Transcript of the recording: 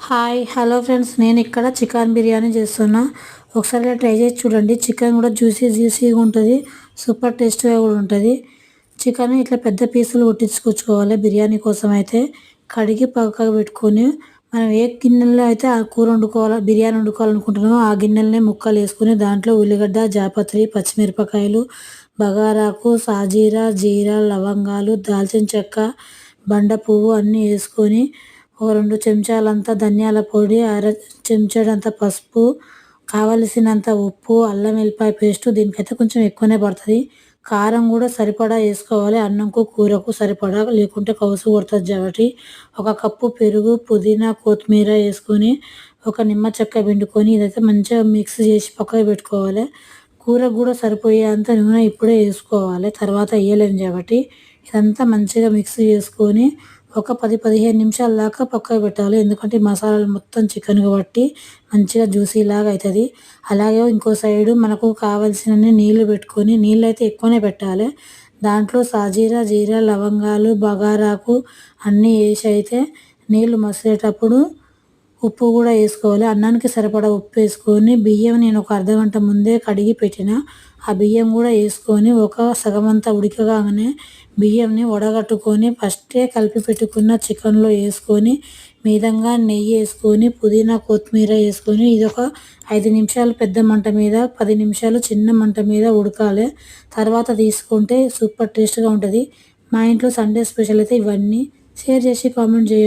Hi hello friends, నేను ఇక్కడ chicken biryani చేస్తున్నా. ఒకసారి ఇలా ట్రై చేసి చూడండి. చికెన్ కూడా జ్యూసీగా ఉంటుంది, సూపర్ టేస్ట్గా కూడా ఉంటుంది. చికెన్ ఇట్లా పెద్ద పీసులు కొట్టించుకొచ్చుకోవాలి. బిర్యానీ కోసం అయితే కడిగి పక్కకు పెట్టుకొని, మనం ఏ గిన్నెలో అయితే ఆ కూర వండుకోవాలో, బిర్యానీ వండుకోవాలనుకుంటున్నామో ఆ గిన్నెలనే ముక్కలు వేసుకొని దాంట్లో ఉల్లిగడ్డ, జాపత్రి, పచ్చిమిరపకాయలు, బగారాకు, సాజీరా, జీరా, లవంగాలు, దాల్చిన చెక్క, బండ పువ్వు అన్నీ వేసుకొని ఓ 2 చెంచాలంతా ధనియాల పొడి, అర చెంచాడంత పసుపు, కావలసినంత ఉప్పు, అల్లం వెల్లిపాయ పేస్టు, దీనికైతే కొంచెం ఎక్కువనే పడుతుంది. కారం కూడా సరిపడా వేసుకోవాలి, అన్నంకు కూరకు సరిపడా, లేకుంటే కౌసు కొడుతుంది కాబట్టి. 1 కప్పు పెరుగు, పుదీనా, కొత్తిమీర వేసుకొని ఒక నిమ్మ చెక్క పిండుకొని ఇదైతే మంచిగా మిక్స్ చేసి పక్కకు పెట్టుకోవాలి. కూరకు కూడా సరిపోయేంత నూనె ఇప్పుడే వేసుకోవాలి, తర్వాత వేయలేము కాబట్టి. ఇదంతా మంచిగా మిక్స్ చేసుకొని ఒక 10-15 నిమిషాల దాకా పక్కకు పెట్టాలి. ఎందుకంటే మసాలాలు మొత్తం చికెన్కి పట్టి మంచిగా జ్యూసీలాగా అవుతుంది. అలాగే ఇంకో సైడు మనకు కావాల్సినన్ని నీళ్లు పెట్టుకొని, నీళ్ళు అయితే ఎక్కువనే పెట్టాలి. దాంట్లో సాజీరా, జీరా, లవంగాలు, బగారాకు అన్నీ వేసి అయితే నీళ్ళు మసిలేటప్పుడు ఉప్పు కూడా వేసుకోవాలి. అన్నానికి సరిపడా ఉప్పు వేసుకొని బియ్యం నేను ఒక అర్ధగంట ముందే కడిగి పెట్టిన ఆ బియ్యం కూడా వేసుకొని ఒక సగం అంతా ఉడకగానే బియ్యంని వడగట్టుకొని ఫస్టే కలిపి పెట్టుకున్న చికెన్లో వేసుకొని మీదంగా నెయ్యి వేసుకొని పుదీనా, కొత్తిమీర వేసుకొని ఇది ఒక 5 నిమిషాలు పెద్ద మంట మీద, 10 నిమిషాలు చిన్న మంట మీద ఉడకాలి. తర్వాత తీసుకుంటే సూపర్ టేస్ట్గా ఉంటుంది. మా ఇంట్లో సండే స్పెషల్ అయితే ఇవన్నీ. షేర్ చేసి కామెంట్ చేయండి.